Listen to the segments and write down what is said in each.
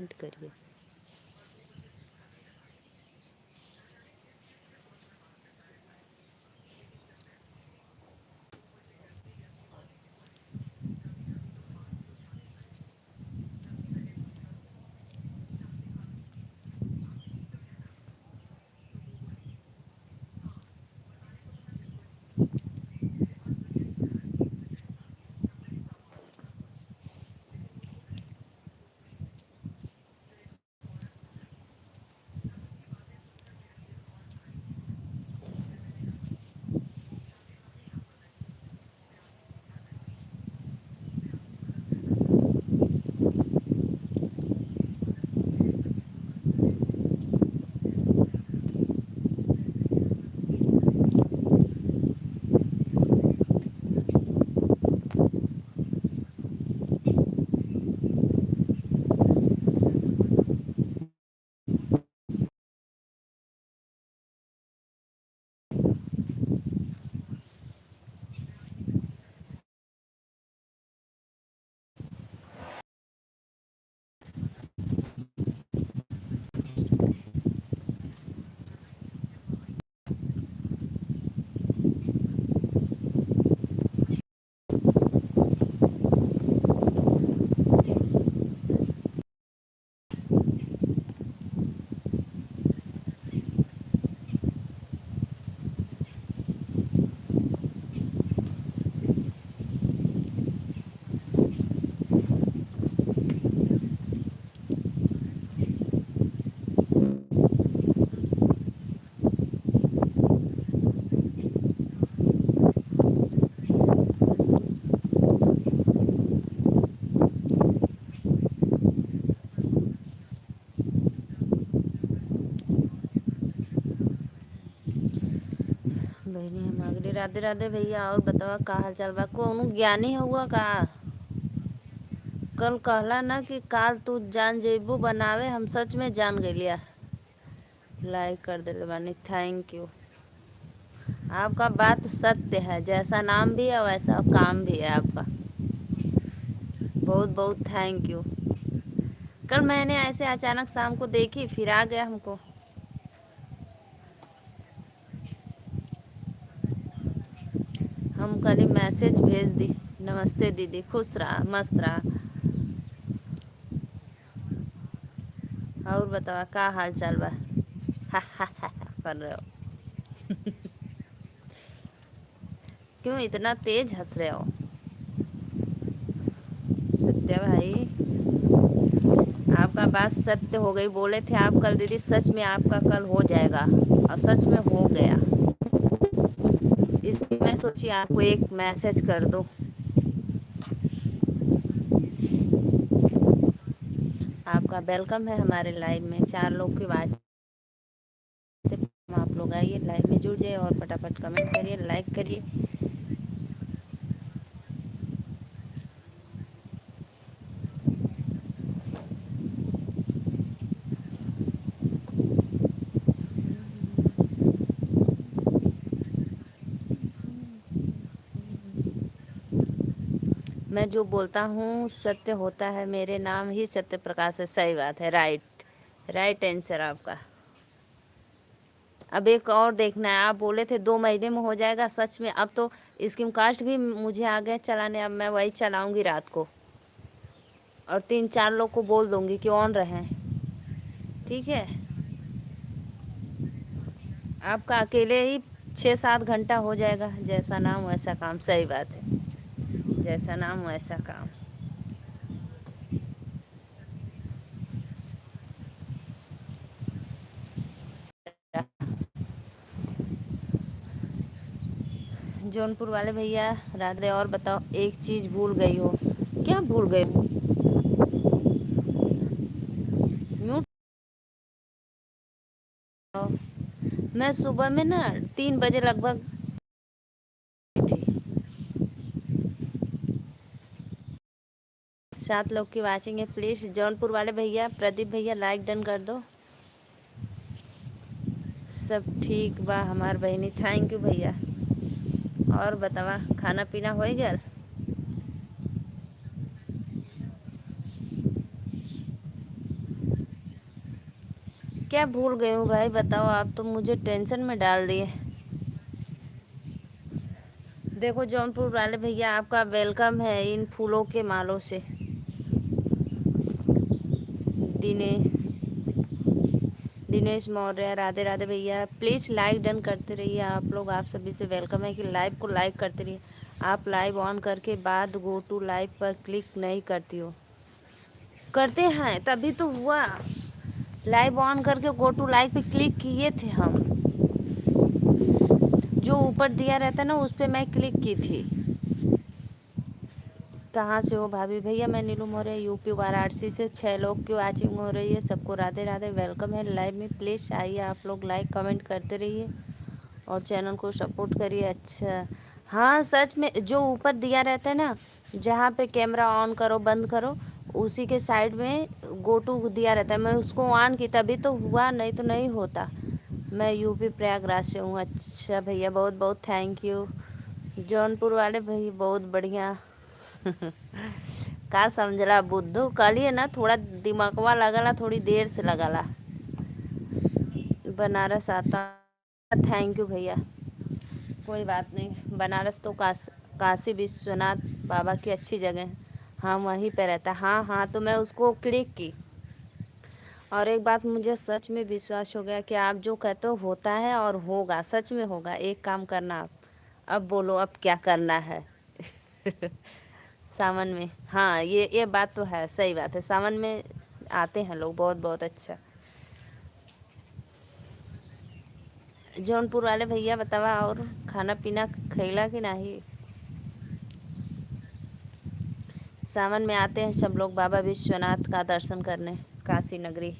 Comment करिए। बहनी मागरी राधे राधे भैया। और बतावा का हाल चाल बा? कौनो ज्ञानी हुआ का? कल कहला ना कि काल तू जान जेबू बनावे, हम सच में जान गइलिया। लाइक कर दे बानी, थैंक यू। आपका बात सत्य है, जैसा नाम भी है वैसा काम भी है आपका। बहुत बहुत थैंक यू। कल मैंने ऐसे अचानक शाम को देखी, फिर आ गया हमको। हम कल ही मैसेज भेज दी, नमस्ते दीदी, खुश रहा मस्त रहा। और बतावा का हाल चाल बा? हा हा हा कर रहे हो? क्यों इतना तेज हंस रहे हो? सत्या भाई, आपका बात सत्य हो गई। बोले थे आप कल दीदी, सच में आपका कल हो जाएगा, और सच में हो गया। इसलिए मैं सोची आपको एक मैसेज कर दो। आपका वेलकम है हमारे लाइव में। 4 लोग की बात, आप लोग आइए लाइव में जुड़ जाइए और फटाफट कमेंट करिए, लाइक करिए। मैं जो बोलता हूँ सत्य होता है, मेरे नाम ही सत्य प्रकाश है। सही बात है, राइट राइट आंसर आपका। अब एक और देखना है, आप बोले थे 2 महीने में हो जाएगा, सच में अब तो स्कीम कास्ट भी मुझे आ गया चलाने। अब मैं वही चलाऊंगी रात को, और 3-4 लोग को बोल दूंगी कि ऑन रहें। ठीक है, आपका अकेले ही 6-7 घंटा हो जाएगा। जैसा नाम वैसा काम। सही बात है, जैसा नाम वैसा काम। जौनपुर वाले भैया राधे। और बताओ, एक चीज़ भूल गई हो? क्या भूल गई हो? म्यूट। मैं सुबह में ना 3 बजे लगभग थी। 7 लोग की वाचिंग है। प्लीज़ जौनपुर वाले भैया, प्रदीप भैया, लाइक डन कर दो। सब ठीक बा हमार बहनी, थैंक यू भैया। और बतावा, खाना पीना हो गया? क्या भूल गई हूँ भाई, बताओ। आप तो मुझे टेंशन में डाल दिए। देखो जौनपुर वाले भैया, आपका वेलकम है इन फूलों के मालों से। दिनेश दिनेश मौर्य, राधे राधे भैया। प्लीज़ लाइक डन करते रहिए आप लोग। आप सभी से वेलकम है कि लाइव को लाइक करते रहिए। आप लाइव ऑन करके बाद गो टू लाइव पर क्लिक नहीं करती हो। करते हैं तभी तो हुआ। लाइव ऑन करके गो टू लाइव पे क्लिक किए थे हम। जो ऊपर दिया रहता ना, उस पर मैं क्लिक की थी। कहाँ से हो भाभी भैया? मैं नीलू मौर्य, यूपी वाराणसी से। 6 लोग की वॉचिंग हो रही है। सबको राधे राधे, वेलकम है लाइव में। प्लीज़ आइए आप लोग, लाइक कमेंट करते रहिए और चैनल को सपोर्ट करिए। अच्छा हाँ, सच में जो ऊपर दिया रहता है ना, जहाँ पे कैमरा ऑन करो बंद करो, उसी के साइड में गो टू दिया रहता है। मैं उसको ऑन की तभी तो हुआ, नहीं तो नहीं होता। मैं यूपी प्रयागराज से हूँ। अच्छा भैया, बहुत बहुत थैंक यू। जौनपुर वाले भैया बहुत बढ़िया। का समझला बुद्धू? कल ना थोड़ा दिमागवा लगला, थोड़ी देर से लगला। बनारस आता। थैंक यू भैया। कोई बात नहीं। बनारस तो काशी विश्वनाथ बाबा की अच्छी जगह है। हाँ वहीं पे रहता। हाँ हाँ, तो मैं उसको क्लिक की। और एक बात मुझे सच में विश्वास हो गया कि आप जो कहते हो होता है और होगा, सच में होगा। एक काम करना आप, अब बोलो अब क्या करना है। सावन में, हाँ ये बात तो है, सही बात है। सावन में आते हैं लोग, बहुत बहुत अच्छा। जौनपुर वाले भैया बतावा, और खाना पीना खैला कि नहीं? सावन में आते हैं सब लोग बाबा विश्वनाथ का दर्शन करने, काशी नगरी।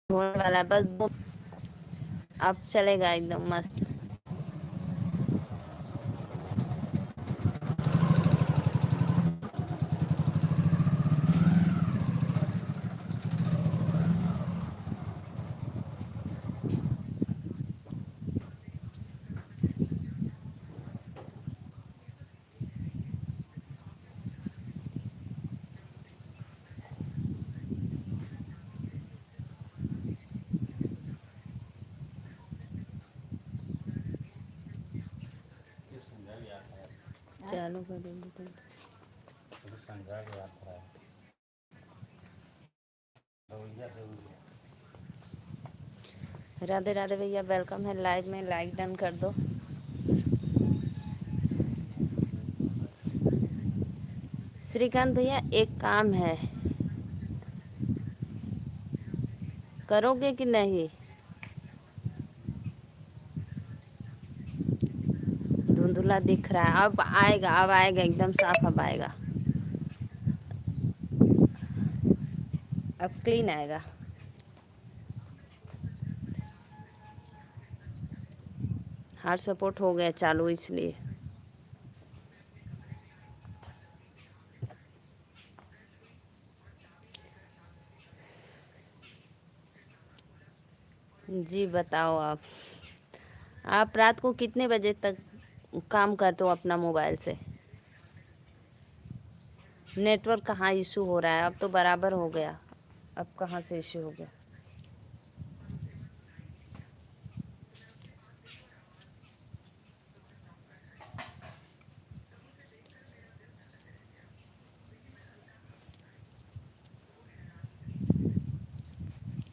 होने वाला है बस अब चलेगा एकदम मस्त। चालू कर देंगे तो। राधे राधे भैया, वेलकम है लाइव में। लाइक डन कर दो। श्रीकांत भैया, एक काम है, करोगे कि नहीं? धुंधला दिख रहा है, अब आएगा, अब आएगा एकदम साफ, अब आएगा, अब क्लीन आएगा। हार्ट सपोर्ट हो गया चालू, इसलिए। जी बताओ आप रात को कितने बजे तक काम करते हो अपना मोबाइल से? नेटवर्क कहाँ इशू हो रहा है? अब तो बराबर हो गया, अब कहाँ से इशू हो गया?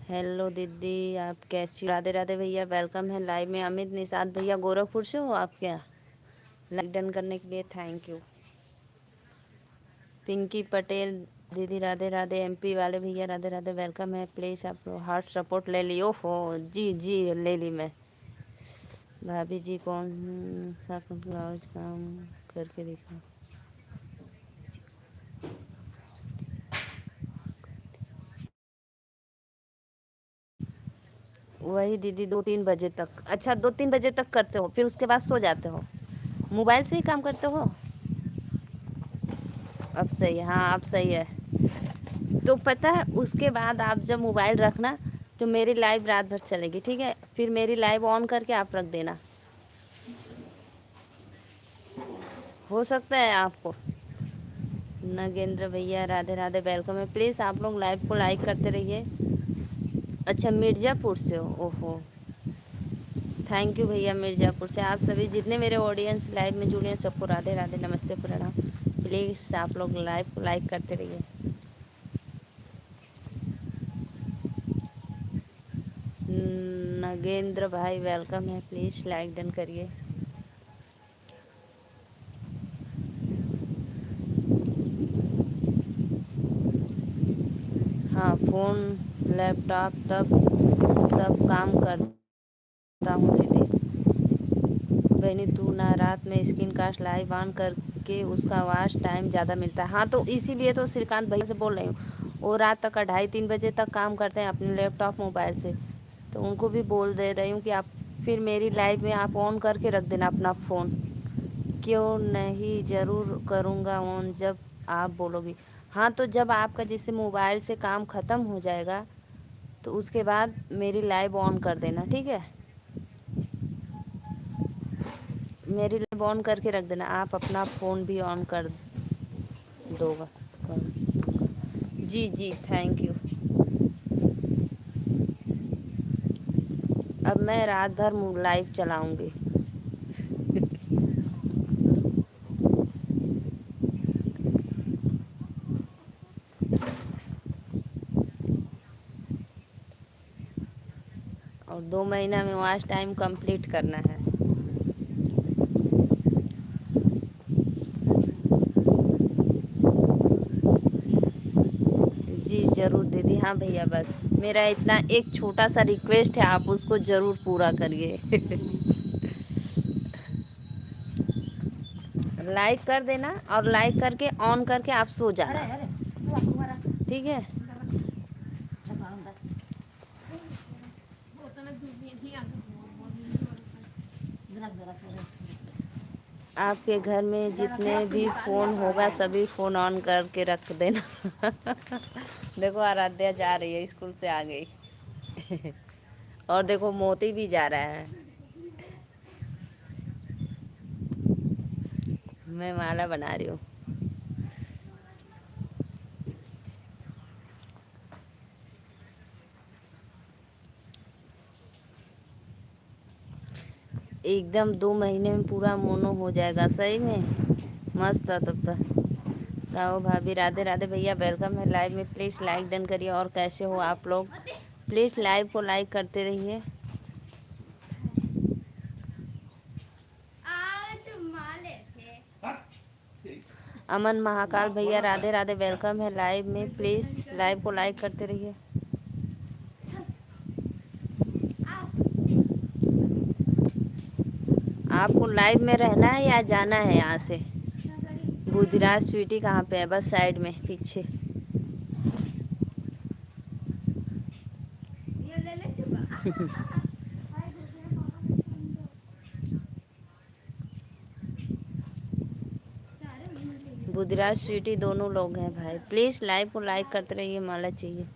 हेलो दीदी, आप कैसी? राधे राधे भैया, वेलकम है लाइव में। अमित निषाद भैया, गोरखपुर से हो आप क्या? लाइक डन करने के लिए थैंक यू। पिंकी पटेल दीदी, राधे राधे। एमपी वाले भैया, राधे राधे, वेलकम है। प्लीज़ आप लोग हार्ट सपोर्ट ले लियो हो। जी जी ले ली मैं। भाभी जी कौन सा ब्लाउज काम करके दिखा? वही दीदी 2-3 बजे तक। अच्छा 2-3 बजे तक करते हो, फिर उसके बाद सो जाते हो? मोबाइल से ही काम करते हो? अब सही है, हाँ अब सही है। तो पता है, उसके बाद आप जब मोबाइल रखना तो मेरी लाइव रात भर चलेगी, ठीक है? फिर मेरी लाइव ऑन करके आप रख देना। हो सकता है आपको। नगेंद्र भैया राधे राधे, वेलकम है। प्लीज़ आप लोग लाइव को लाइक करते रहिए। अच्छा, मिर्ज़ापुर से हो? ओहो, थैंक यू भैया। मिर्ज़ापुर से आप सभी जितने मेरे ऑडियंस लाइव में जुड़े हैं सबको राधे राधे, नमस्ते, प्रणाम। प्लीज़ आप लोग लाइव को लाइक करते रहिए। नगेंद्र भाई वेलकम है, प्लीज़ लाइक डन करिए। हाँ, फ़ोन लैपटॉप तब सब काम करता हूँ दीदी। बहनी तू ना रात में स्क्रीन कास्ट लाइव ऑन करके उसका वॉच टाइम ज़्यादा मिलता है। हाँ, तो इसीलिए तो श्रीकांत भैया से बोल रही हूँ, वो रात तक का 2:30-3 बजे तक काम करते हैं अपने लैपटॉप मोबाइल से, तो उनको भी बोल दे रही हूँ कि आप फिर मेरी लाइव में आप ऑन करके रख देना अपना फ़ोन। क्यों नहीं, ज़रूर करूँगा ऑन जब आप बोलोगी। हाँ, तो जब आपका जैसे मोबाइल से काम ख़त्म हो जाएगा तो उसके बाद मेरी लाइव ऑन कर देना, ठीक है? मेरी लाइव ऑन करके रख देना, आप अपना फ़ोन भी ऑन कर दोगा। जी जी, थैंक यू। अब मैं रात भर लाइव चलाऊंगी। और 2 महीना में वॉच टाइम कंप्लीट करना है। जी ज़रूर दीदी। हाँ भैया, बस मेरा इतना एक छोटा सा रिक्वेस्ट है, आप उसको ज़रूर पूरा करिए। लाइक कर देना और लाइक करके ऑन करके आप सो जाना, ठीक है? आपके घर में जितने भी फ़ोन होगा सभी फ़ोन ऑन करके रख देना। देखो आराध्या जा रही है, स्कूल से आ गई। और देखो मोती भी जा रहा है। मैं माला बना रही हूँ। एकदम 2 महीने में पूरा मोनो हो जाएगा, सही में मस्त है तब तक। राहो भाभी राधे राधे, भैया वेलकम है लाइव में, प्लीज़ लाइक डन करिए। और कैसे हो आप लोग? प्लीज़ लाइव को लाइक करते रहिए। अमन महाकाल भैया राधे राधे, वेलकम है लाइव में, प्लीज़ लाइव को लाइक करते रहिए। आपको लाइव में रहना है या जाना है यहाँ से? बुधिराज स्वीटी कहाँ पे है? बस साइड में पीछे। बुधिराज स्वीटी दोनों लोग हैं भाई, प्लीज़ लाइव को लाइक करते रहिए, माला चाहिए।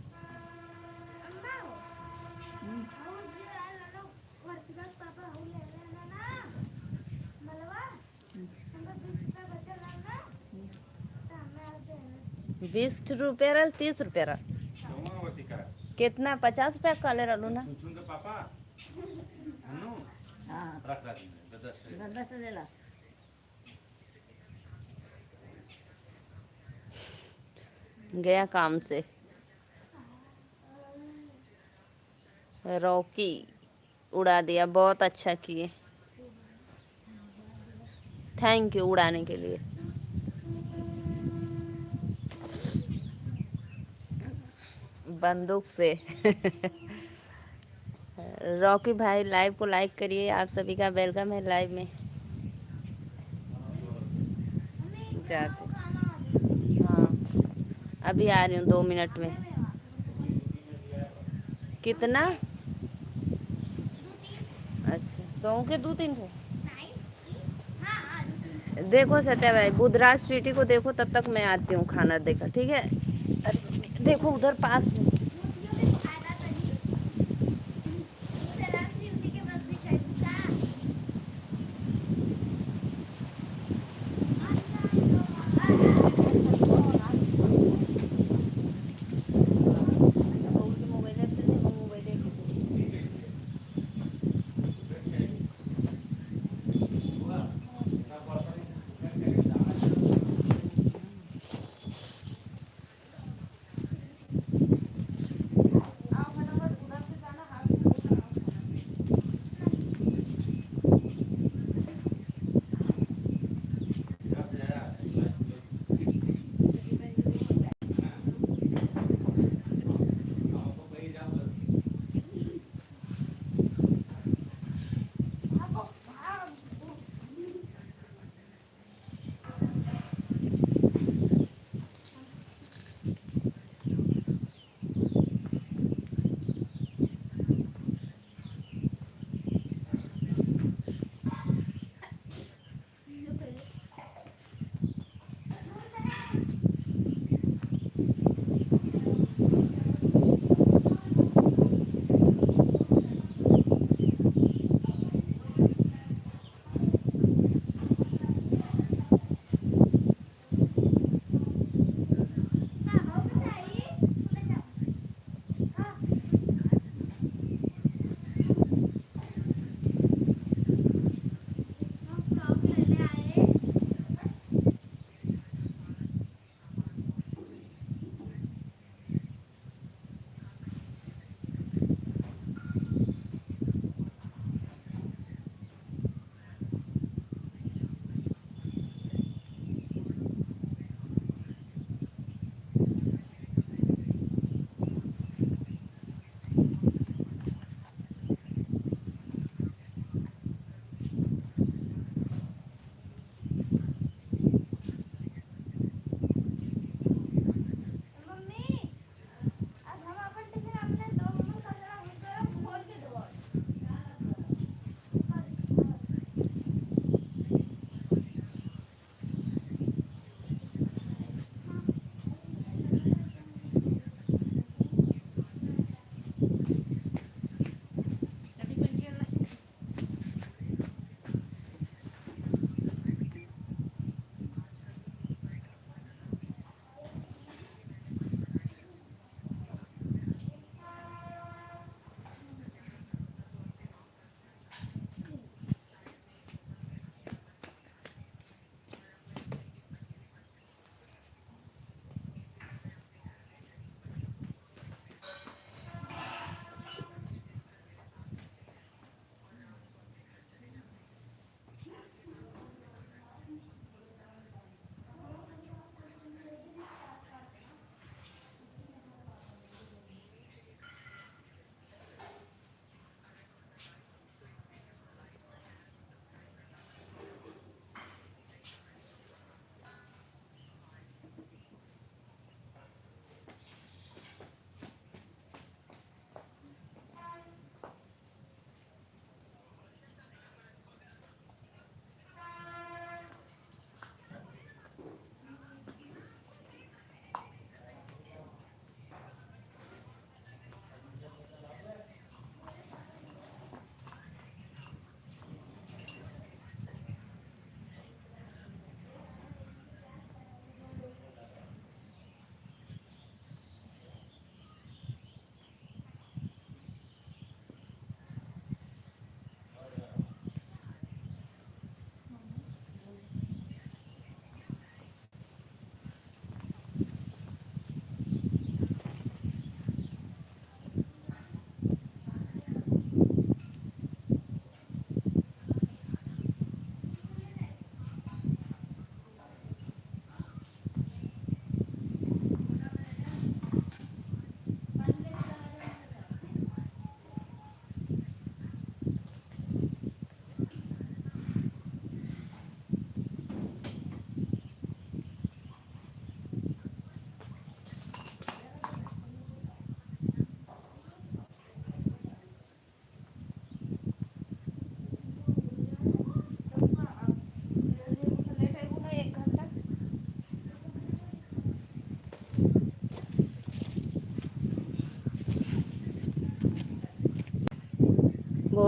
₹20 ₹30 कितना? 50 रुपया का ले रहलू ना। गया काम से। रॉकी उड़ा दिया, बहुत अच्छा किए, थैंक यू उड़ाने के लिए। बंदूक से। रॉकी भाई लाइव को लाइक करिए, आप सभी का वेलकम है लाइव में। जाते, हाँ अभी आ रही हूँ 2 मिनट में। कितना? अच्छा, तो के 2-3 को देखो सत्या भाई, बुधराज स्वीटी को देखो, तब तक मैं आती हूँ खाना देकर, ठीक है? अरे देखो उधर पास में।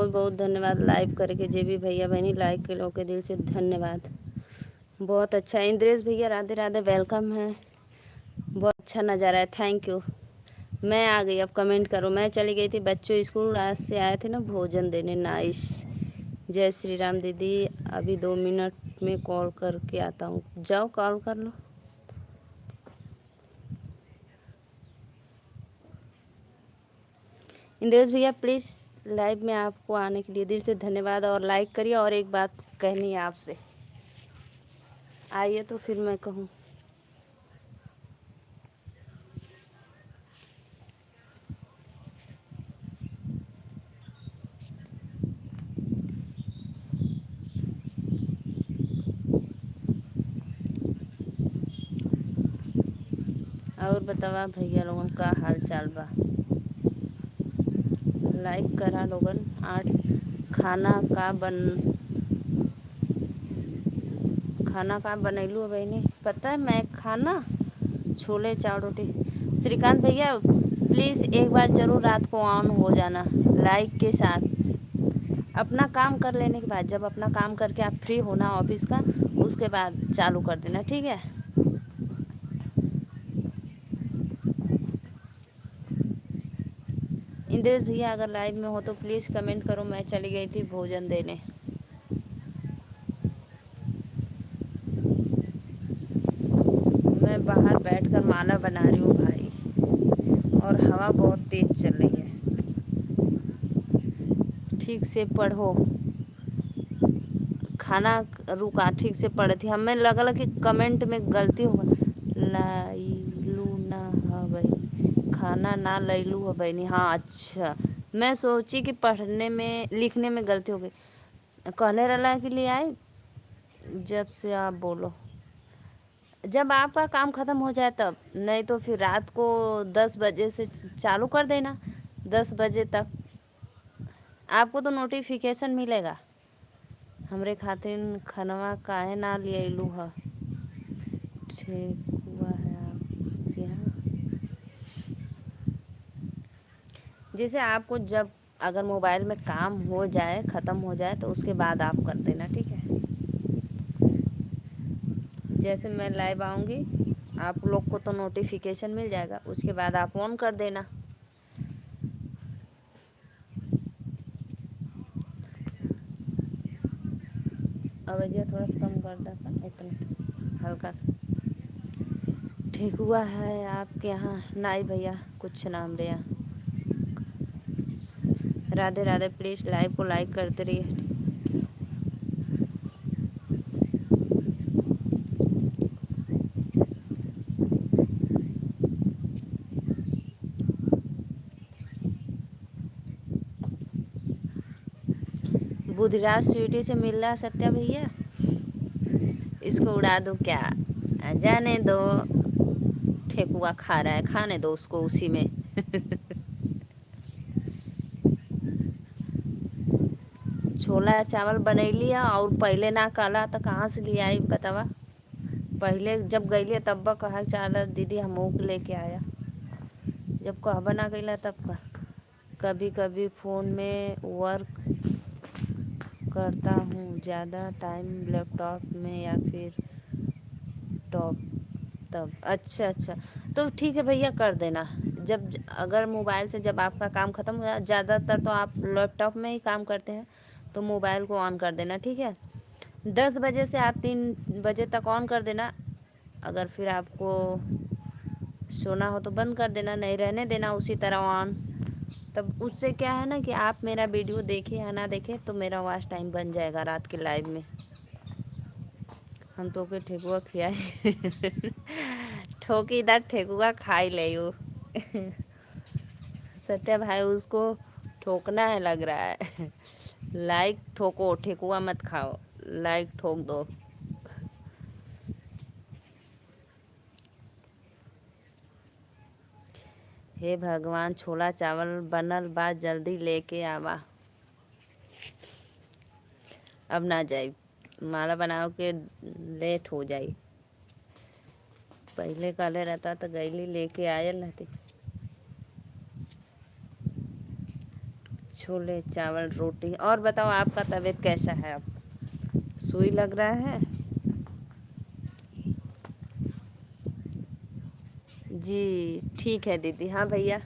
बहुत बहुत धन्यवाद लाइव करके। जे भी भैया बहनी लाइक के लोग के दिल से धन्यवाद। बहुत अच्छा इंद्रेश भैया, राधे राधे, वेलकम है। बहुत अच्छा नज़ारा है, थैंक यू। मैं आ गई, अब कमेंट करो। मैं चली गई थी, बच्चों स्कूल आज से आए थे ना भोजन देने। नाइस। जय श्री राम दीदी, अभी 2 मिनट में कॉल करके आता हूँ। जाओ कॉल कर लो। इंद्रेश भैया प्लीज़ लाइव में आपको आने के लिए दिल से धन्यवाद, और लाइक करिए। और एक बात कहनी है आपसे, आइए तो फिर मैं कहूँ। और बतावा भैया लोगन का हाल चाल बा। लाइक करा लोगन। आज खाना का बनैलू है बहनी, पता है मैं खाना छोले चावल रोटी। श्रीकांत भैया प्लीज़ एक बार ज़रूर रात को ऑन हो जाना लाइक के साथ। अपना काम कर लेने के बाद, जब अपना काम करके आप फ्री होना ऑफिस का, उसके बाद चालू कर देना, ठीक है। इंद्रेश भैया अगर लाइव में हो तो प्लीज़ कमेंट करो। मैं चली गई थी भोजन देने। मैं बाहर बैठकर माला बना रही हूँ भाई, और हवा बहुत तेज़ चल रही है। ठीक से पढ़ो। खाना रुका, ठीक से पढ़े थी। हमें लगल कि कमेंट में गलती हो गई। लाइलू ना हवई, खाना ना लैलू हवैनी। हाँ अच्छा, मैं सोची कि पढ़ने में लिखने में गलती हो गई। कहने रला के लिए आए जब से आप बोलो, जब आपका काम ख़त्म हो जाए तब, नहीं तो फिर रात को 10 बजे से चालू कर देना। 10 बजे तक आपको तो नोटिफिकेशन मिलेगा। हमरे खातिर खनवा काहे ना लियलू ह। ठीक हुआ है आपके यहाँ। जैसे आपको जब अगर मोबाइल में काम हो जाए, ख़त्म हो जाए, तो उसके बाद आप कर देना, ठीक है। जैसे मैं लाइव आऊँगी, आप लोग को तो नोटिफिकेशन मिल जाएगा, उसके बाद आप ऑन कर देना। आवाज़ थोड़ा सा कम कर देता, इतना हल्का सा। ठीक हुआ है आपके यहाँ नाई भैया, कुछ नाम रे यहाँ। राधे राधे, प्लीज़ लाइव को लाइक करते रहिए। बुधिराज स्वीटी से मिल रहा सत्या भैया, इसको उड़ा दो क्या? जाने दो, ठेकुआ खा रहा है, खाने दो उसको उसी में। छोला चावल बनैली है, और पहले ना कहला तो कहाँ से ले आई बतावा। पहले जब गईले तब कहा चल दीदी हमहू के लेके आया। जब कहबा ना गईला तब का। कभी कभी फ़ोन में वर्क करता हूँ, ज़्यादा टाइम लैपटॉप में या फिर टॉप तब। अच्छा अच्छा, तो ठीक है भैया, कर देना। जब अगर मोबाइल से जब आपका काम ख़त्म हो जाए, ज़्यादातर तो आप लैपटॉप में ही काम करते हैं, तो मोबाइल को ऑन कर देना, ठीक है। 10 बजे से आप 3 बजे तक ऑन कर देना। अगर फिर आपको सोना हो तो बंद कर देना, नहीं रहने देना उसी तरह ऑन। तब उससे क्या है ना कि आप मेरा वीडियो देखें या ना देखें, तो मेरा वॉच टाइम बन जाएगा रात के लाइव में। हम तो के ठेकुआ खियाए। ठोकी इधर ठेकुआ खाई ले वो। सत्या भाई उसको ठोकना है लग रहा है। लाइक ठोको, ठेकुआ मत खाओ, लाइक ठोक दो। हे भगवान, छोला चावल बनल बा, जल्दी लेके आवा। अब ना जाई, माला बनाओ के लेट हो जाई। पहले काले रहता तो गईली लेके आयल रहती। छोले चावल रोटी। और बताओ आपका तबीयत कैसा है? अब सुई लग रहा है? जी ठीक है दीदी। हाँ भैया,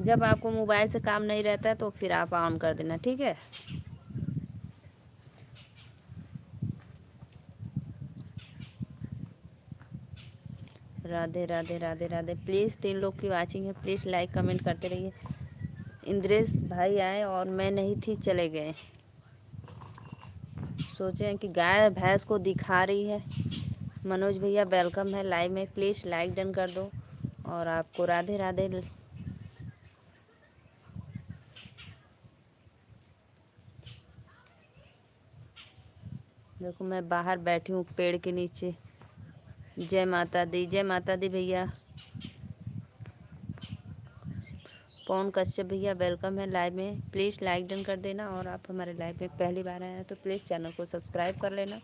जब आपको मोबाइल से काम नहीं रहता है तो फिर आप ऑन कर देना, ठीक है। राधे राधे राधे राधे। प्लीज़ 3 लोग की वाचिंग है, प्लीज़ लाइक कमेंट करते रहिए। इंद्रेश भाई आए और मैं नहीं थी, चले गए। सोचे हैं कि गाय भैंस को दिखा रही है। मनोज भैया वेलकम है लाइव में, प्लीज़ लाइक डन कर दो। और आपको राधे राधे। देखो मैं बाहर बैठी हूँ पेड़ के नीचे। जय माता दी, जय माता दी भैया। पवन कश्यप भैया वेलकम है लाइव में, प्लीज़ लाइक डन कर देना। और आप हमारे लाइव में पहली बार आए हैं तो प्लीज़ चैनल को सब्सक्राइब कर लेना।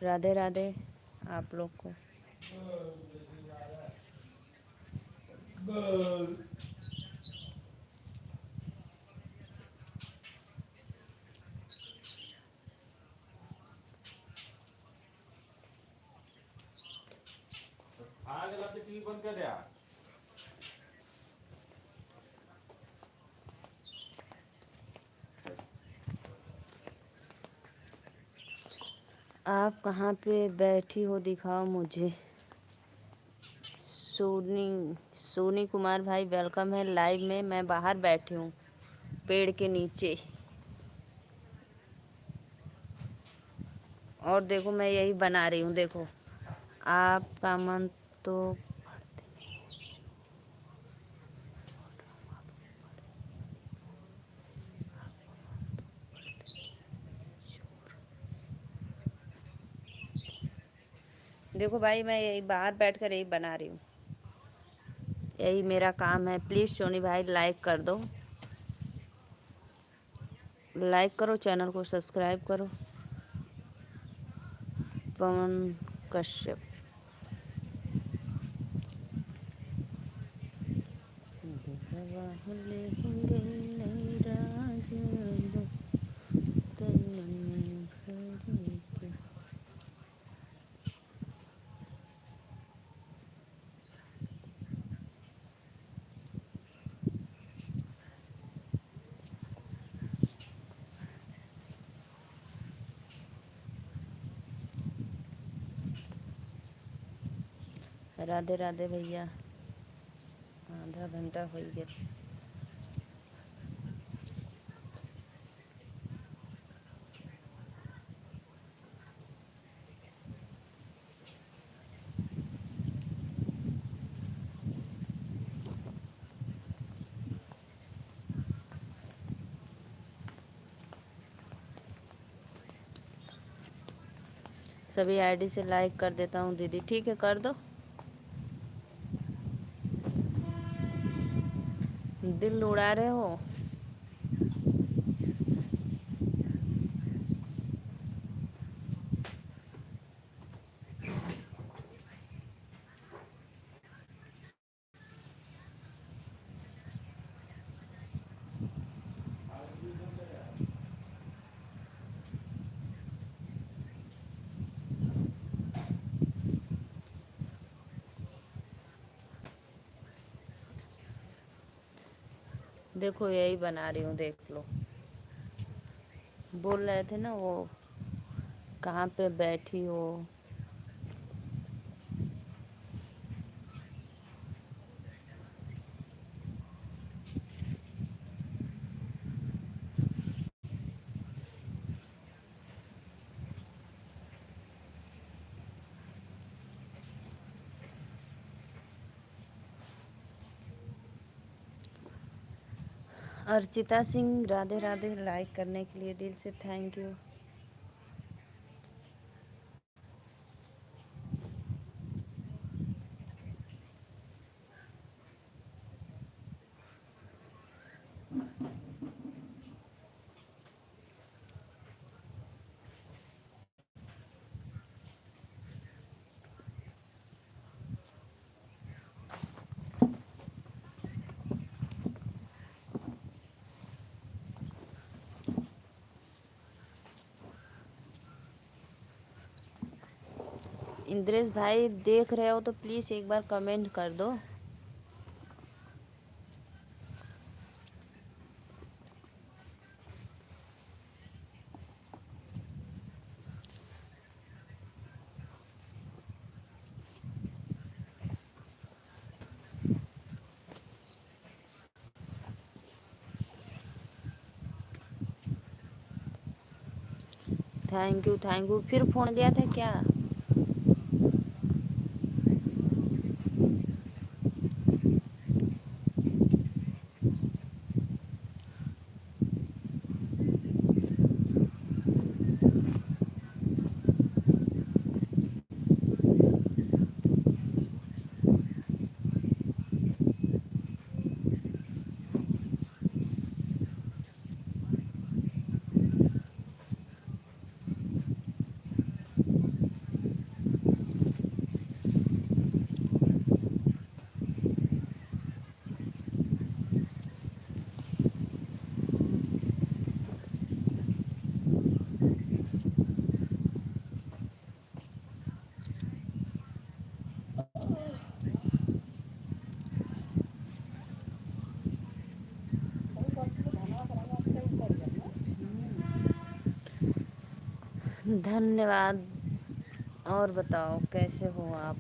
राधे राधे आप लोग को। टीवी बंद कर दिया। आप कहाँ पे बैठी हो दिखाओ मुझे। सोनी कुमार भाई वेलकम है लाइव में। मैं बाहर बैठी हूँ पेड़ के नीचे। और देखो मैं यही बना रही हूँ, देखो आपका मन तो। देखो भाई मैं यही बाहर बैठकर यही बना रही हूँ, यही मेरा काम है। प्लीज़ सोनी भाई लाइक कर दो, लाइक करो, चैनल को सब्सक्राइब करो। पवन कश्यप राधे राधे भैया। आधा घंटा हो गया। सभी आईडी से लाइक कर देता हूँ दीदी, ठीक है कर दो। दिल उड़ा रहे हो। देखो यही बना रही हूँ, देख लो। बोल रहे थे ना वो कहाँ पे बैठी हो। अर्चिता सिंह राधे राधे, लाइक करने के लिए दिल से थैंक यू। इंद्रेश भाई देख रहे हो तो प्लीज़ एक बार कमेंट कर दो। Thank you. फिर फोन गया था क्या? धन्यवाद। और बताओ कैसे हो आप?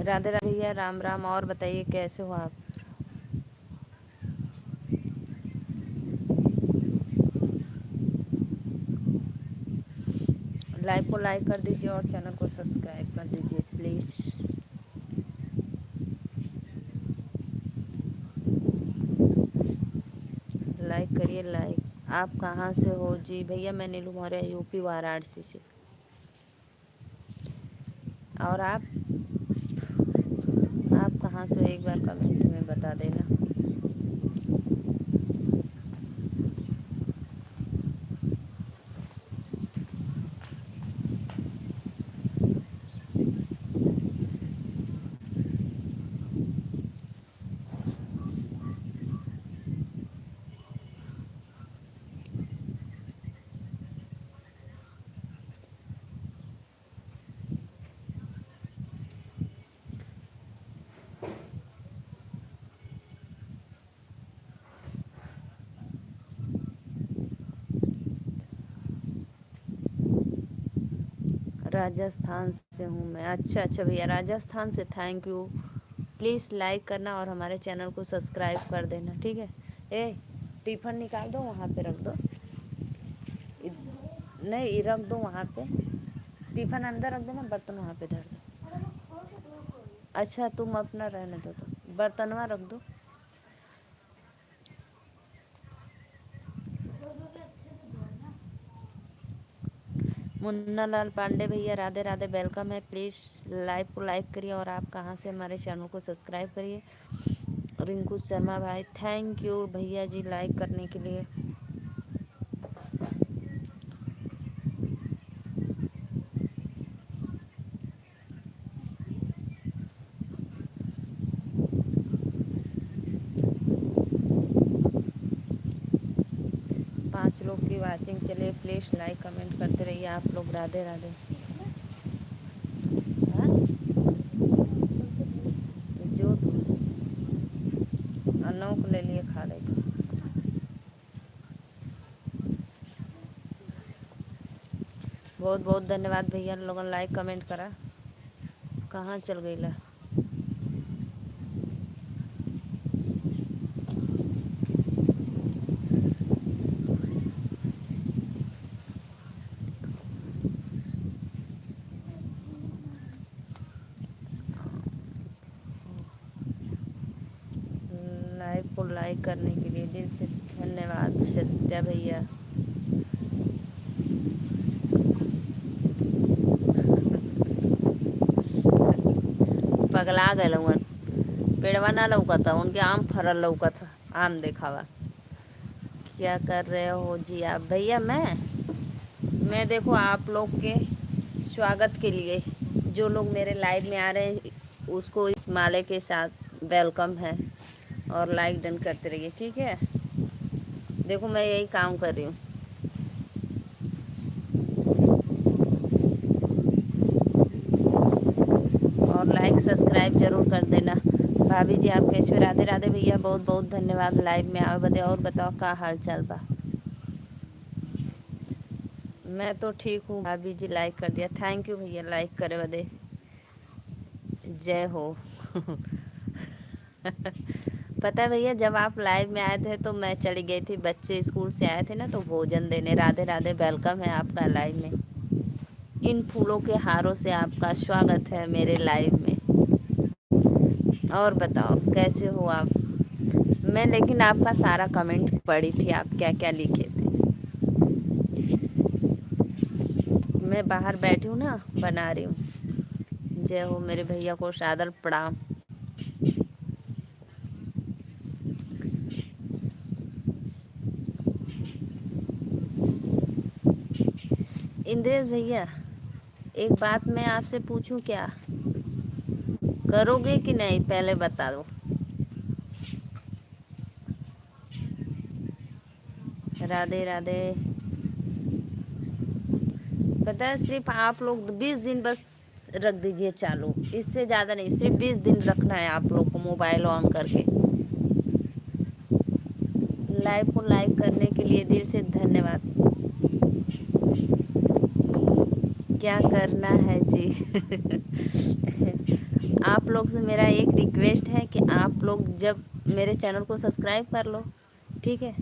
राधे राधे भैया, राम राम। और बताइए कैसे हो आप? लाइव को लाइक कर दीजिए और चैनल को सब्सक्राइब कर दीजिए प्लीज़। लाइक करिए लाइक। आप कहाँ से हो जी? भैया मैं नीलू मौर्य, यूपी वाराणसी से। और आप कहाँ से हो एक बार कमेंट में बता देना। राजस्थान से हूँ मैं। अच्छा भैया, राजस्थान से। Thank you. प्लीज़ लाइक करना और हमारे चैनल को सब्सक्राइब कर देना, ठीक है? ए, टिफिन निकाल दो, वहाँ पे रख दो। नहीं, रख दो वहाँ पे। टिफिन अंदर रख देना, बर्तन वहाँ पे धर दो। अच्छा तुम अपना रहने दो, तो बर्तनवा रख दो। मुन्ना लाल पांडे भैया, राधे राधे, वेलकम है। प्लीज़ लाइव को लाइक करिए और आप कहाँ से हमारे चैनल को सब्सक्राइब करिए। रिंकू शर्मा भाई, थैंक यू भैया जी लाइक करने के लिए। पाँच लोग की वाचिंग चलिए, प्लीज़ लाइक कमेंट करते रहिए आप लोग। राधे राधे। हाँ? तो जो अनों को ले लिए खा लेगा। बहुत बहुत धन्यवाद भैया, लोगों ने लाइक कमेंट करा। कहाँ चल गई ला? लाइव को लाइक करने के लिए दिल से धन्यवाद सत्या भैया। पगला गए। पेड़वा ना लौका था, उनके आम फरल लौका था, आम देखावा। क्या कर रहे हो जी आप? भैया मैं देखो आप लोग के स्वागत के लिए, जो लोग मेरे लाइव में आ रहे हैं उसको इस माले के साथ वेलकम है, और लाइक डन करते रहिए, ठीक है। देखो मैं यही काम कर रही हूँ। और लाइक सब्सक्राइब जरूर कर देना। भाभी जी आप कैसे हो? राधे राधे भैया, बहुत बहुत धन्यवाद लाइव में आवे बदे। और बताओ का हाल चाल बा? मैं तो ठीक हूँ। भाभी जी लाइक कर दिया, थैंक यू भैया लाइक करे बदे। जय हो। पता है भैया, जब आप लाइव में आए थे तो मैं चली गई थी, बच्चे स्कूल से आए थे ना तो भोजन देने। राधे राधे, वेलकम है आपका लाइव में। इन फूलों के हारों से आपका स्वागत है मेरे लाइव में। और बताओ कैसे हो आप? मैं लेकिन आपका सारा कमेंट पढ़ी थी, आप क्या क्या लिखे थे। मैं बाहर बैठी हूँ ना, बना रही हूँ। जय हो मेरे भैया को सादर प्रणाम। इंद्रेश भैया, एक बात मैं आपसे पूछूं क्या? करोगे कि नहीं पहले बता दो। राधे राधे। पता है, सिर्फ आप लोग 20 दिन बस रख दीजिए चालू, इससे ज़्यादा नहीं, सिर्फ 20 दिन रखना है आप लोग को मोबाइल ऑन करके। लाइव को लाइक करने के लिए दिल से धन्यवाद। क्या करना है जी? आप लोग से मेरा एक रिक्वेस्ट है कि आप लोग जब मेरे चैनल को सब्सक्राइब कर लो, ठीक है।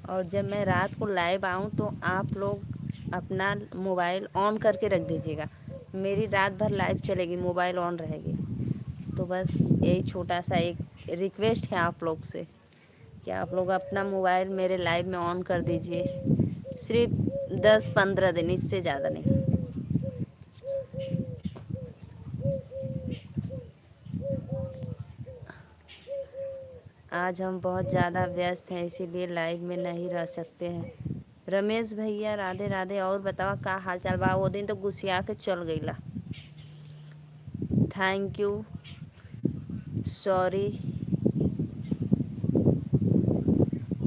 और जब मैं रात को लाइव आऊँ तो आप लोग अपना मोबाइल ऑन करके रख दीजिएगा। मेरी रात भर लाइव चलेगी, मोबाइल ऑन रहेगी। तो बस यही छोटा सा एक रिक्वेस्ट है आप लोग से कि आप लोग अपना मोबाइल मेरे लाइव में ऑन कर दीजिए। सिर्फ 10-15 दिन, इससे ज़्यादा नहीं। आज हम बहुत ज़्यादा व्यस्त हैं इसीलिए लाइव में नहीं रह सकते हैं। रमेश भैया राधे राधे। और बतावा का हाल चाल बा? वो दिन तो गुस्सिया के चल गईला। Thank you. सॉरी,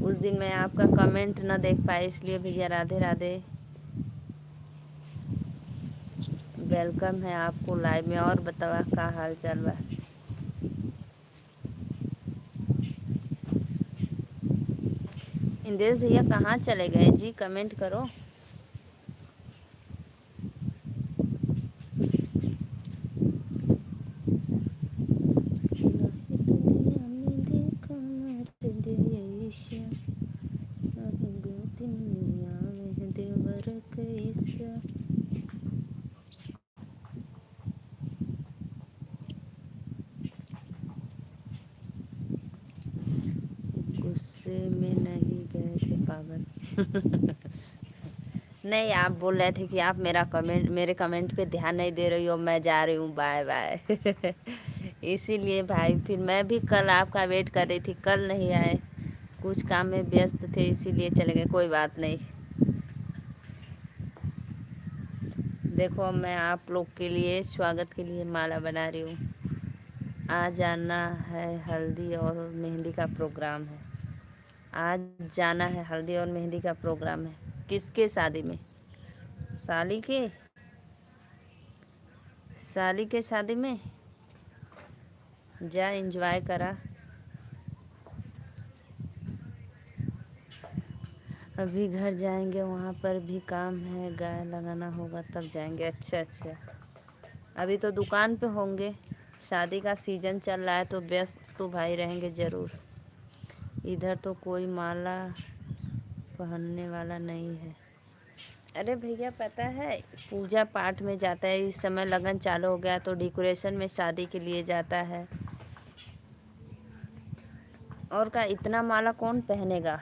उस दिन मैं आपका कमेंट ना देख पाई, इसलिए भैया राधे राधे। वेलकम है आपको लाइव में। और बतावा का हाल चाल बा? इंद्रेश भैया कहाँ चले गए जी? कमेंट करो। गुस्से में नहीं गए थे पागल। नहीं, आप बोल रहे थे कि आप मेरे कमेंट पे ध्यान नहीं दे रही हो, मैं जा रही हूँ, बाय बाय। इसीलिए भाई फिर मैं भी कल आपका वेट कर रही थी, कल नहीं आए, कुछ काम में व्यस्त थे इसीलिए चले गए। कोई बात नहीं। देखो अब मैं आप लोग के लिए स्वागत के लिए माला बना रही हूँ। आज जाना है हल्दी और मेहंदी का प्रोग्राम है। आज जाना है, हल्दी और मेहंदी का प्रोग्राम है। किसके शादी में? साली के, साली के शादी में जा एंजॉय करा। अभी घर जाएंगे, वहाँ पर भी काम है, गाय लगाना होगा तब जाएंगे। अच्छा अच्छा, अभी तो दुकान पे होंगे, शादी का सीज़न चल रहा है तो व्यस्त तो भाई रहेंगे ज़रूर। इधर तो कोई माला पहनने वाला नहीं है। अरे भैया पता है, पूजा पाठ में जाता है, इस समय लगन चालू हो गया तो डेकोरेशन में शादी के लिए जाता है। और का इतना माला कौन पहनेगा?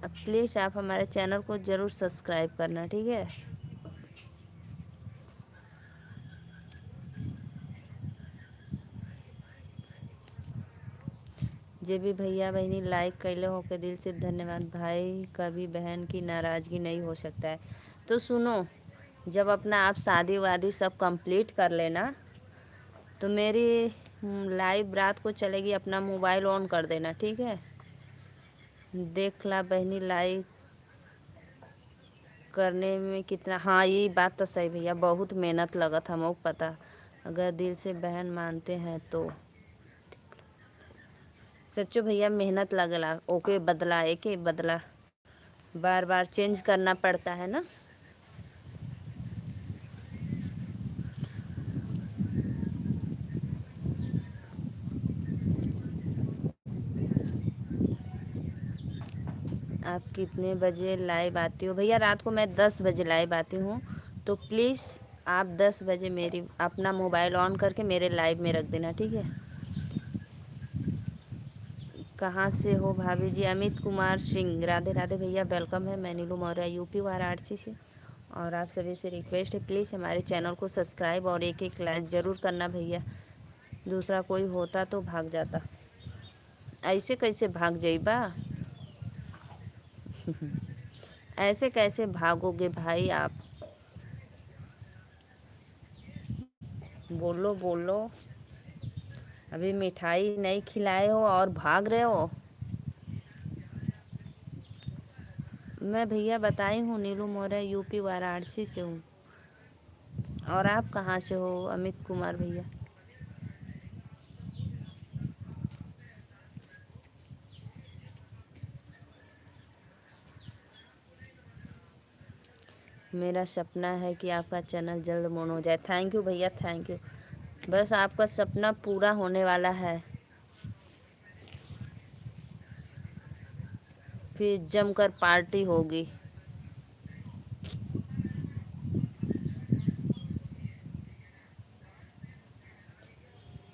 अब प्लीज़ आप हमारे चैनल को ज़रूर सब्सक्राइब करना, ठीक है। जे भी भैया बहनी लाइक कैले हो के दिल से धन्यवाद भाई। कभी बहन की नाराज़गी नहीं हो सकता है। तो सुनो, जब अपना आप शादी वादी सब कंप्लीट कर लेना तो मेरी लाइव रात को चलेगी, अपना मोबाइल ऑन कर देना, ठीक है। देख ला बहनी लाइव करने में कितना, हाँ ये बात तो सही भैया, बहुत मेहनत लगत हमको पता। अगर दिल से बहन मानते हैं तो सच्चो भैया मेहनत लगला, ओके बदला एक बदला बार बार चेंज करना पड़ता है ना। आप कितने बजे लाइव आती हो भैया? रात को मैं 10 बजे लाइव आती हूँ, तो प्लीज़ आप 10 बजे मेरी अपना मोबाइल ऑन करके मेरे लाइव में रख देना, ठीक है। कहाँ से हो भाभी जी? अमित कुमार सिंह, राधे राधे भैया, वेलकम है। मैं नीलू मौर्य यूपी वाराणसी से। और आप सभी से रिक्वेस्ट है प्लीज़ हमारे चैनल को सब्सक्राइब और एक एक लाइक ज़रूर करना भैया। दूसरा कोई होता तो भाग जाता, ऐसे कैसे भाग जाइबा? ऐसे कैसे भागोगे भाई आप? बोलो बोलो, अभी मिठाई नहीं खिलाए हो और भाग रहे हो। मैं भैया बताई हूँ नीलू मौर्य यूपी वाराणसी से हूँ। और आप कहाँ से हो अमित कुमार भैया? मेरा सपना है कि आपका चैनल जल्द मोन हो जाए। थैंक यू भैया, थैंक यू। बस आपका सपना पूरा होने वाला है, फिर जमकर पार्टी होगी।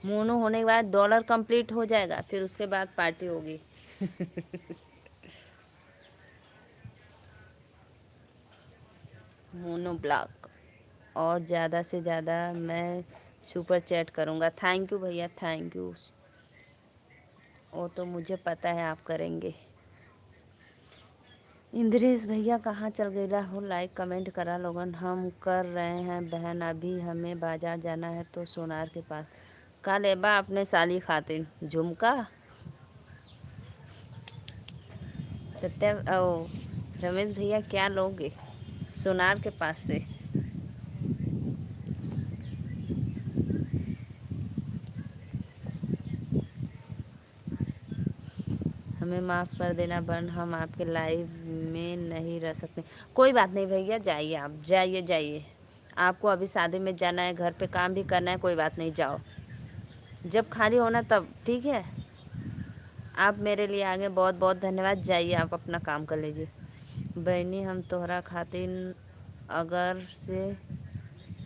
मोनो होने के बाद डॉलर कंप्लीट हो जाएगा, फिर उसके बाद पार्टी होगी। मोनो ब्लॉक, और ज़्यादा से ज़्यादा मैं सुपर चैट करूँगा। थैंक यू भैया, थैंक यू। वो तो मुझे पता है आप करेंगे। इंद्रेश भैया कहाँ चल गए हो? लाइक कमेंट करा लोगन। हम कर रहे हैं बहन, अभी हमें बाजार जाना है तो सोनार के पास। का लेबा अपने साली खातिर झुमका? सत्या ओ रमेश भैया क्या लोगे सोनार के पास से? हमें माफ़ कर देना बहन, हम आपके लाइव में नहीं रह सकते। कोई बात नहीं भैया, जाइए आप, जाइए जाइए। आपको अभी शादी में जाना है, घर पे काम भी करना है, कोई बात नहीं, जाओ जब खाली होना तब, ठीक है। आप मेरे लिए आगे, बहुत बहुत धन्यवाद। जाइए आप अपना काम कर लीजिए। बहनी हम तोहरा खातिर अगर से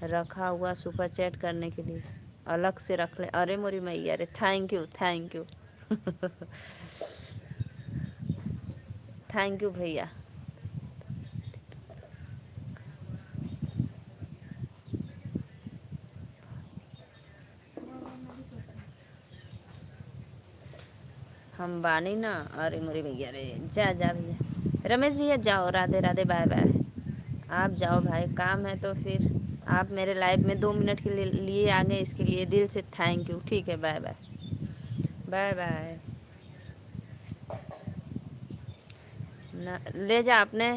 रखा हुआ सुपर चैट करने के लिए अलग से रख ले। अरे मोरी मैया, अरे thank you, thank you. Thank you भैया। हम बानी ना, अरे मोरी भैया रे, जा जा भैया। रमेश भैया जाओ, राधे राधे, बाय बाय। आप जाओ भाई, काम है तो फिर आप मेरे लाइफ में 2 मिनट के लिए आ गए, इसके लिए दिल से थैंक यू, ठीक है। Bye bye, bye bye. ना ले जा अपने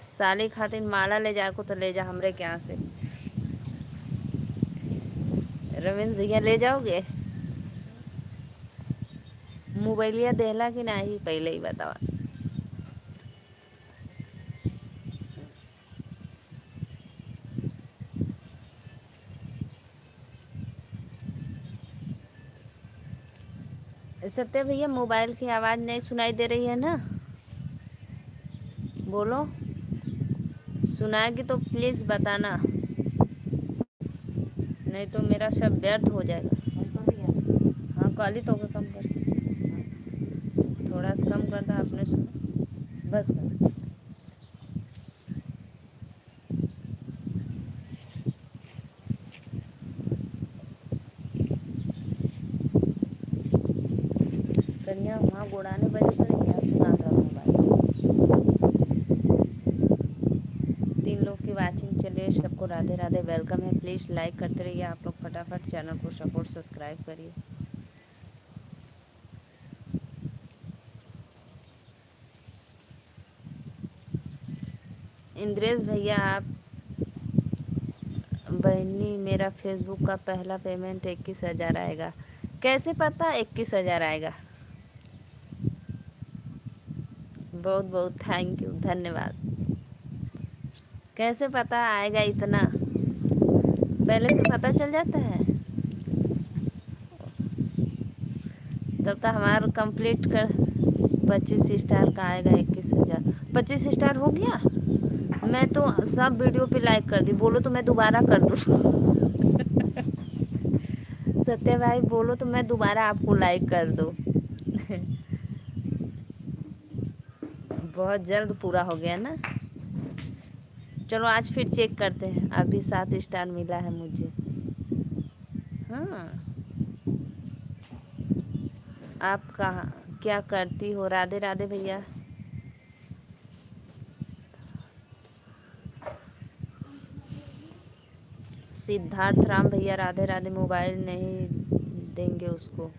साली खातिर माला ले जा को, तो ले जा हमरे के यहाँ से। रमेश भैया ले जाओगे? मोबाइलिया देहला कि नहीं पहले ही बतावा। सत्य भैया मोबाइल की आवाज़ नहीं सुनाई दे रही है ना? बोलो, सुनाएगी तो प्लीज़ बताना, नहीं तो मेरा सब व्यर्थ हो जाएगा। हाँ काली तो होगा, कम कर, थोड़ा सा कम कर था आपने, सुना बस कर। उड़ाने बजे तो क्या सुना था मोबाइल। 3 लोग की वाचिंग चलिए, सबको राधे राधे, वेलकम है। प्लीज़ लाइक करते रहिए आप लोग, फटाफट चैनल को सपोर्ट सब्सक्राइब करिए। इंद्रेश भैया आप बहनी, मेरा फेसबुक का पहला पेमेंट 21,000 आएगा। कैसे पता 21,000 आएगा? बहुत बहुत थैंक यू, धन्यवाद। कैसे पता आएगा इतना? पहले से पता चल जाता है? तब तो हमारा कंप्लीट कर 25 स्टार का आएगा 21,000। 25 स्टार हो गया। मैं तो सब वीडियो पे लाइक कर दी, बोलो तो मैं दोबारा कर दूँ। सत्य भाई बोलो तो मैं दोबारा आपको लाइक कर दूँ। बहुत जल्द पूरा हो गया ना। चलो आज फिर चेक करते हैं। अभी 7 स्टार मिला है मुझे। हाँ, आप कहाँ क्या करती हो? राधे राधे भैया। सिद्धार्थ राम भैया राधे राधे। मोबाइल नहीं देंगे उसको।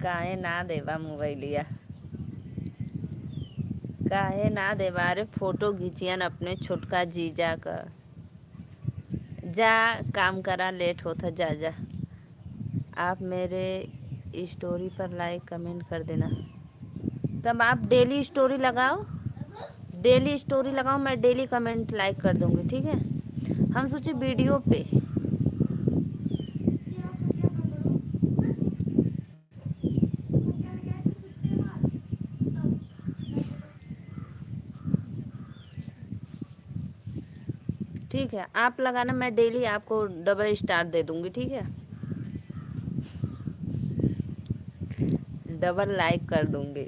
काहे ना देवा मोबाइलिया, काहे ना देवा। अरे फोटो खींचियन अपने छोटका जीजा का। जा काम करा, लेट होता, जा जा। आप मेरे स्टोरी पर लाइक कमेंट कर देना। तब आप डेली स्टोरी लगाओ, डेली स्टोरी लगाओ, मैं डेली कमेंट लाइक कर दूँगी, ठीक है। हम सोचे वीडियो पे। ठीक है, आप लगाना, मैं डेली आपको डबल स्टार दे दूँगी, ठीक है। डबल लाइक कर दूँगी।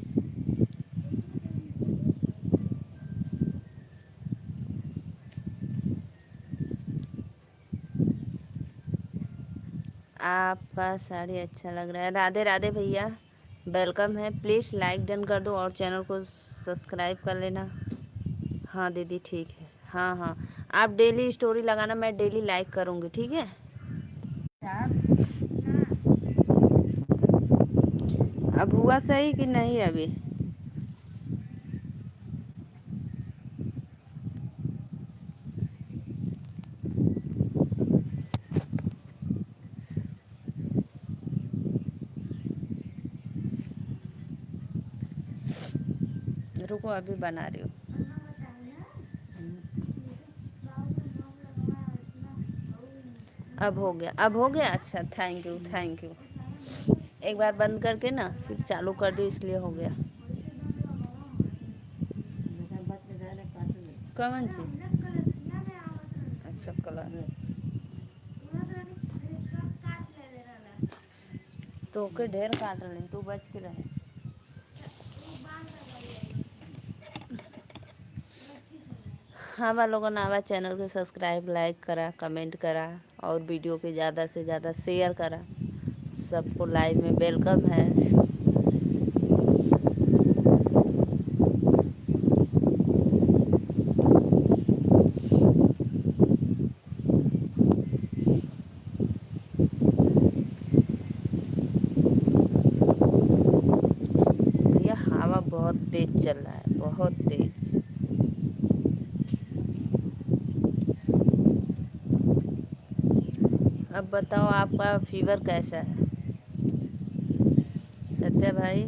आपका साड़ी अच्छा लग रहा है। राधे राधे भैया, वेलकम है। प्लीज़ लाइक डन कर दो और चैनल को सब्सक्राइब कर लेना। हाँ दीदी ठीक है। हाँ हाँ, आप डेली स्टोरी लगाना, मैं डेली लाइक करूँगी, ठीक है। अब हुआ सही कि नहीं अभी? रुको अभी बना रही हूँ। अब हो गया, अब हो गया। अच्छा, थैंक यू थैंक यू। एक बार बंद करके ना फिर चालू कर दी, इसलिए हो गया। कौन चीज? अच्छा कलर तो के ढेर काट रही, तू बच के रहे। हाँ वाह लोगों ने आवा चैनल को सब्सक्राइब लाइक करा, कमेंट करा और वीडियो के ज़्यादा से ज़्यादा शेयर करा। सबको लाइव में वेलकम है। भैया हवा बहुत तेज चल रहा है, बहुत तेज। अब बताओ आपका फीवर कैसा है सत्या भाई?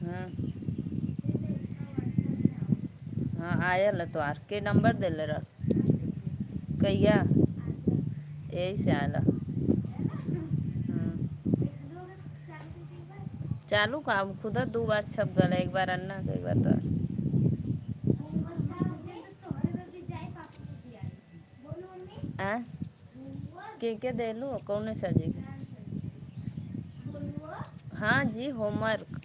हाँ हाँ, आयल तो आर के नंबर दे ले रहा कैया, यही से आला। हाँ। चालू का अब खुदा 2 बार छप गला, एक बार अन्ना का, एक बार तो आ के दे लो कौन सर जी? हाँ जी, होमवर्क।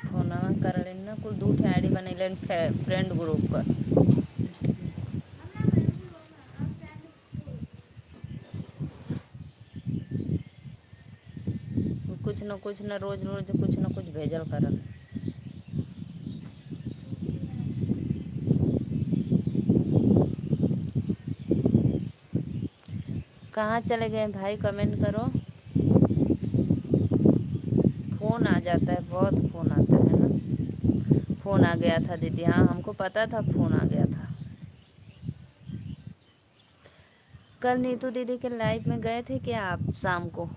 फोनवा कर लेना कुल 2 आईडी बनैलन फ्रेंड ग्रुप पर। कुछ न रोज रोज कुछ न कुछ भेजल करल। कहाँ चले गए भाई, कमेंट करो। फ़ोन आ जाता है, बहुत फ़ोन आता है ना। फ़ोन आ गया था दीदी, हाँ हमको पता था फ़ोन आ गया था। कल नीतू दीदी के लाइव में गए थे क्या आप शाम को?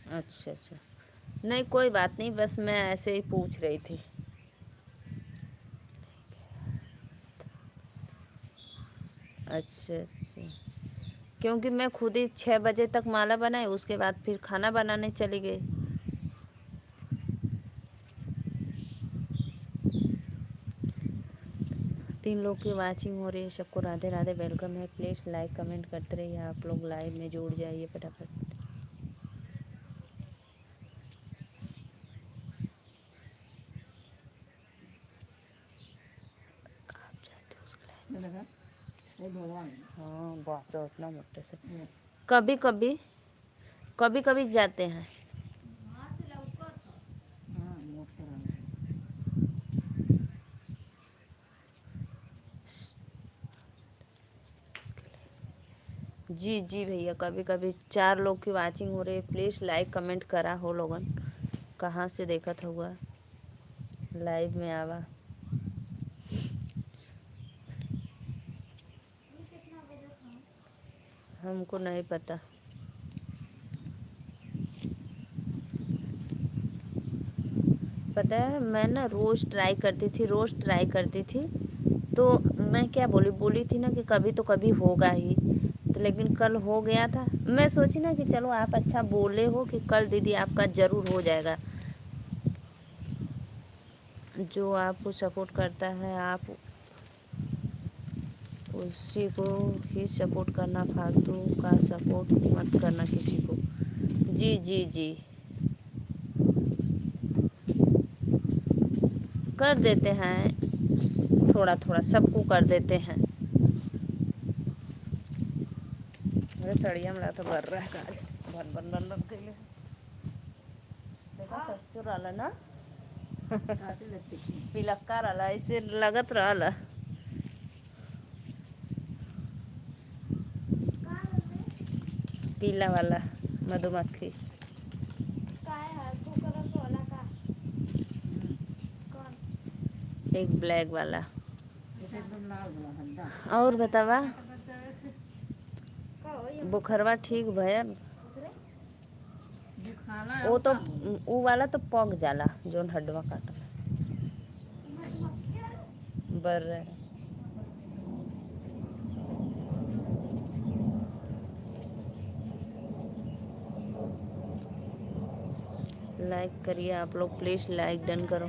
अच्छा अच्छा, नहीं कोई बात नहीं, बस मैं ऐसे ही पूछ रही थी। अच्छा अच्छा, क्योंकि मैं खुद ही 6 बजे तक माला बनाई, उसके बाद फिर खाना बनाने चली गई। तीन लोग की वाचिंग हो रही है, सबको राधे राधे, वेलकम है। प्लीज़ लाइक कमेंट करते रहिए, आप लोग लाइव में जुड़ जाइए फटाफट। आप जाते हो उसके लाइव? हाँ बाप रे, उतना मोटे से कभी कभी कभी कभी जाते हैं। जी जी भैया, कभी कभी 4 लोग की वाचिंग हो रही है, प्लीज़ लाइक कमेंट करा हो लोगन। कहाँ से देखा था हुआ लाइव में आवा। हमको नहीं पता। पता है मैं ना रोज़ ट्राई करती थी। तो मैं क्या बोली थी ना कि कभी तो कभी होगा ही, तो लेकिन कल हो गया था। मैं सोची ना कि चलो आप अच्छा बोले हो कि कल दीदी आपका ज़रूर हो जाएगा। जो आपको सपोर्ट करता है आप उसी को ही सपोर्ट करना, फालतू का सपोर्ट मत करना किसी को। जी जी जी, कर देते हैं, थोड़ा थोड़ा सबको कर देते हैं। मेरे सड़िया में तो भर रहा है काज भन भन भन भन के लिए देखा सच्चो रहला ना। पिलक्का रहला, ऐसे लगत रहला। पीला वाला मधुमक्खी, एक ब्लैक वाला। और बतावा, बुखरवा ठीक भयल? वो तो वो वाला तो पक जाला जोन हड्डवा काटल बर रहे। लाइक करिए आप लोग, प्लीज़ लाइक डन करो।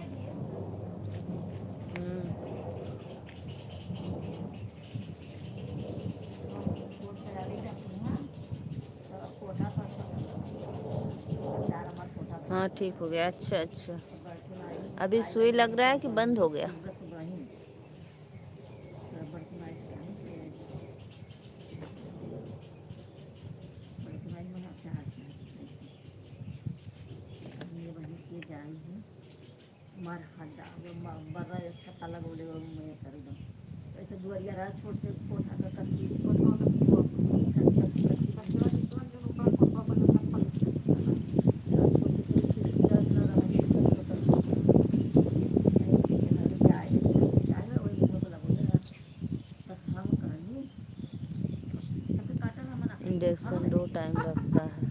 हाँ ठीक हो गया। अच्छा अच्छा, अभी सुई लग रहा है कि बंद हो गया? इंजेक्शन 2 टाइम लगता है।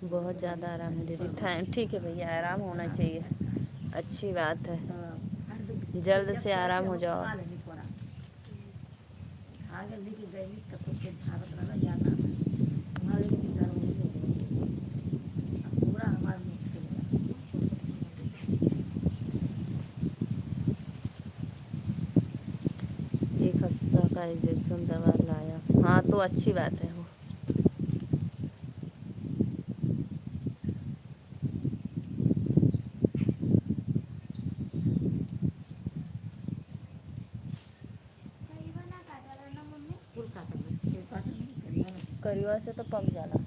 बहुत ज़्यादा आराम है दीदी। ठीक है भैया, आराम होना चाहिए, अच्छी बात है। जल्द से आराम हो जाओ। एक हफ्ता का इंजेक्शन दवा लाया, हाँ तो अच्छी बात है वो। करिवा से तो पक जाला।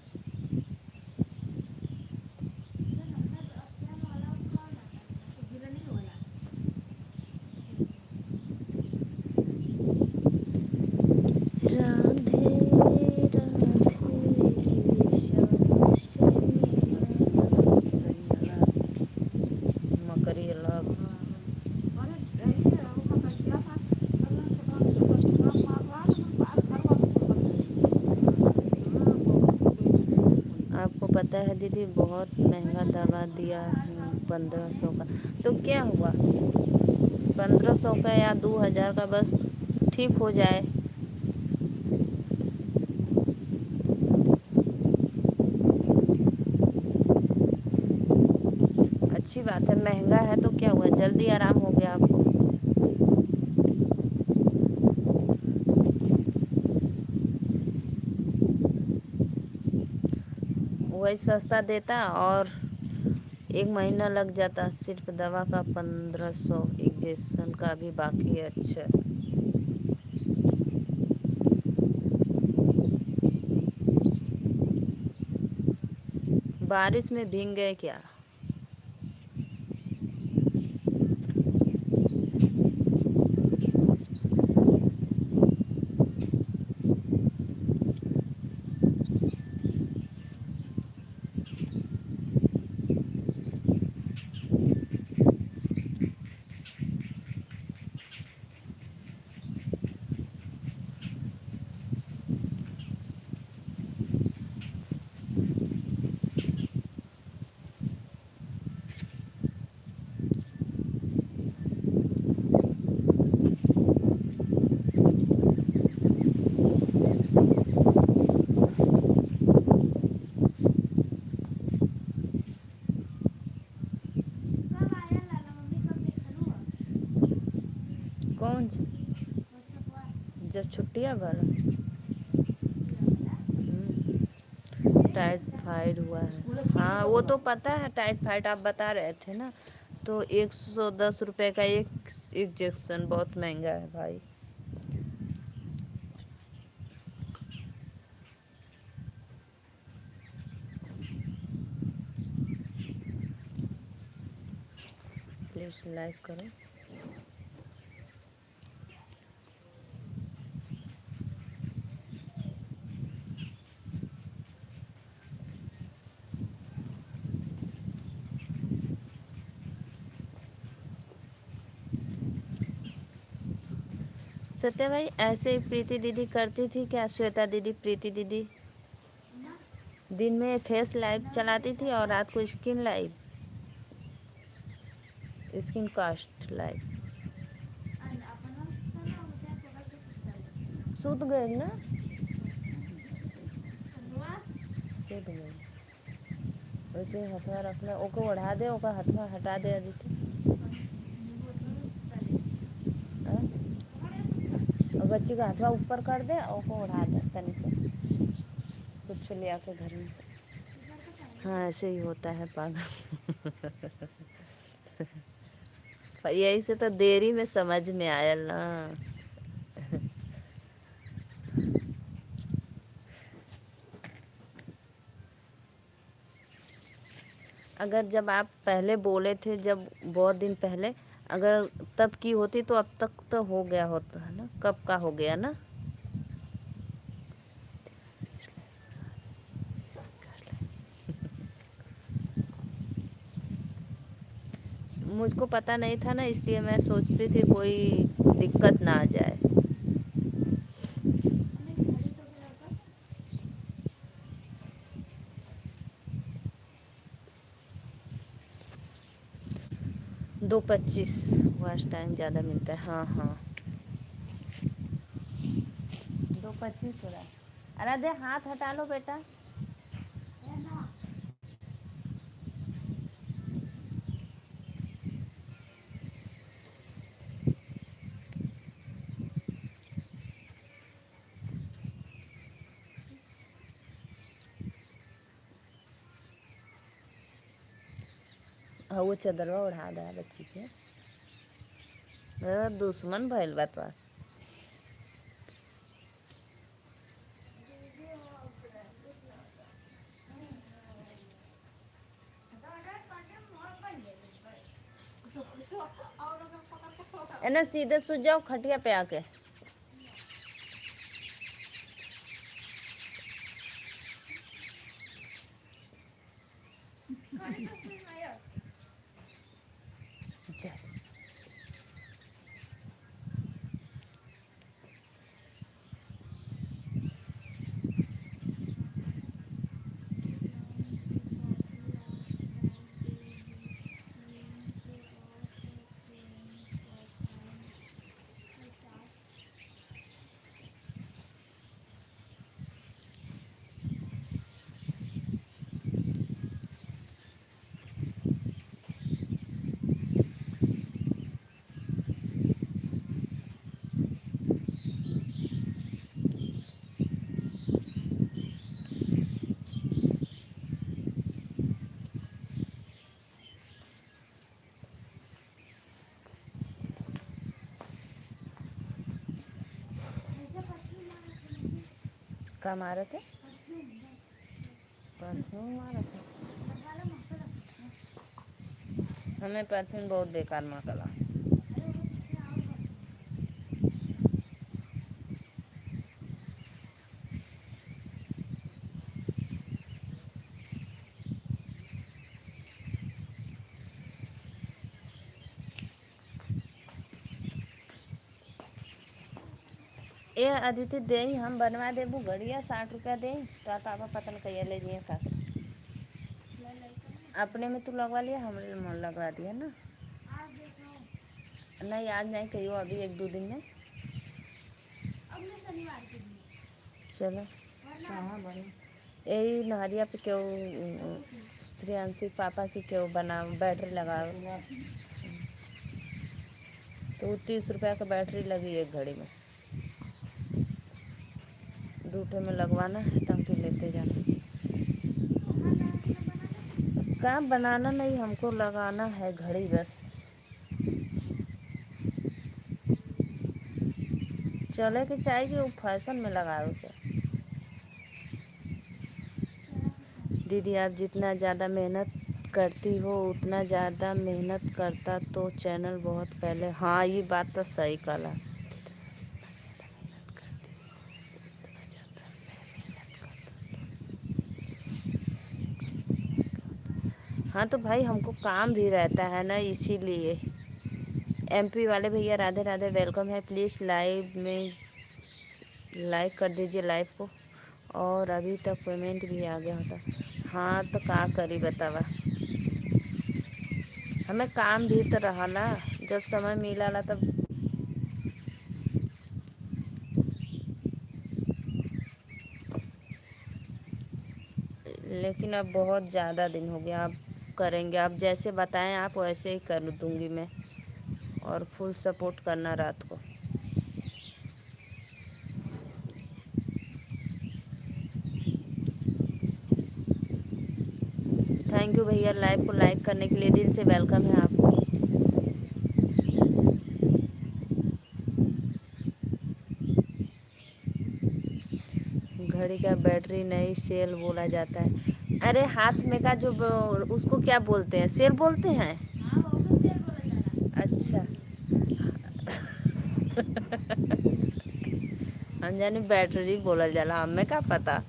राधे राधे श्याम मकरी अलग। आपको पता है दीदी, बहुत महंगा दवा दिया है, 1500 का। तो क्या हुआ, 1500 का या 2000 का, बस ठीक हो जाए। अच्छी बात है, महंगा है तो क्या हुआ, जल्दी आराम हो गया आपको। वही सस्ता देता और 1 महीना लग जाता, सिर्फ दवा का 1500, इंजेक्शन का भी बाकी है। अच्छा, बारिश में भीग गए क्या? कौन सा? जब छुट्टियाँ वाला टाइफाइड हुआ है, हाँ वो तो पता है, टाइफाइड आप बता रहे थे ना। तो 110 रुपये का एक इंजेक्शन, बहुत महंगा है भाई। प्लीज़ लाइक करो। सत्या भाई, ऐसे ही प्रीति दीदी करती थी क्या? श्वेता दीदी, प्रीति दीदी दिन में फेस लाइव चलाती थी और रात को स्किन लाइव, स्किन कास्ट लाइव। सूत गए ना, सूत गए। वैसे हथवा रखना, ओको ओढ़ा दे, ओका हथवा हटा दे अदिति। और बच्ची का हथवा ऊपर कर दे, ओको ओढ़ा दे तनी से, कुछ ले आके घर में से। हाँ ऐसे ही होता है पागल। यही से तो देरी में समझ में आया ना। अगर जब आप पहले बोले थे, जब बहुत दिन पहले, अगर तब की होती तो अब तक तो हो गया होता है ना, कब का हो गया ना। मुझको पता नहीं था ना, इसलिए मैं सोचती थी कोई दिक्कत ना आ जाए। 2:25 वॉच टाइम ज़्यादा मिलता है। हाँ हाँ, 2:25 हो रहा है। आराध्या हाथ हटा लो बेटा। हाँ, वो चदरवा उड़ा दे बच्ची के। मेरा दुश्मन भइल बा तो। एना सीधे सूझ जाओ खटिया पे आके। जा। क्या मारे थे? परफ्यूम मारा था। हमें परफ्यूम बहुत बेकार माकला। ए अदिति दे हम बनवा देबू घड़िया 60 रुपया दे तो पापा पता नहीं कैया ले जिए का। अपने में तू लगवा लिया, हमने मन लगवा दिया ना। नहीं आज नहीं कहियो, अभी 1-2 दिन में। चलो यही नहरिया पे क्यों श्रेयांशी पापा की क्यों बना बैटरी लगा तो 30 रुपया का बैटरी लगी एक घड़ी में। दूठे में लगवाना है तब फिर लेते जाना। क्या बनाना नहीं, हमको लगाना है घड़ी बस। चले कि चाहिए वो फैशन में लगा के। दीदी आप जितना ज़्यादा मेहनत करती हो उतना ज़्यादा मेहनत करता तो चैनल बहुत पहले। हाँ ये बात तो सही कला। हाँ तो भाई हमको काम भी रहता है ना, इसीलिए। एमपी वाले भैया राधे राधे, वेलकम है। प्लीज़ लाइव में लाइक कर दीजिए लाइव को। और अभी तक पेमेंट भी आ गया होता। हाँ तो का करी बतावा, हमें काम भी तो रहा ना, जब समय मिला ला तब। लेकिन अब बहुत ज़्यादा दिन हो गया, अब करेंगे। आप जैसे बताएं आप वैसे ही कर दूँगी मैं। और फुल सपोर्ट करना रात को। थैंक यू भैया लाइव को लाइक करने के लिए, दिल से वेलकम है आपको। घड़ी का बैटरी नहीं सेल बोला जाता है। अरे हाथ में का जो उसको क्या बोलते हैं, सेल बोलते हैं। अच्छा। हम जाने बैटरी बोलल जाला, हमें का पता।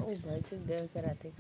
ओ भाई से देर कराते।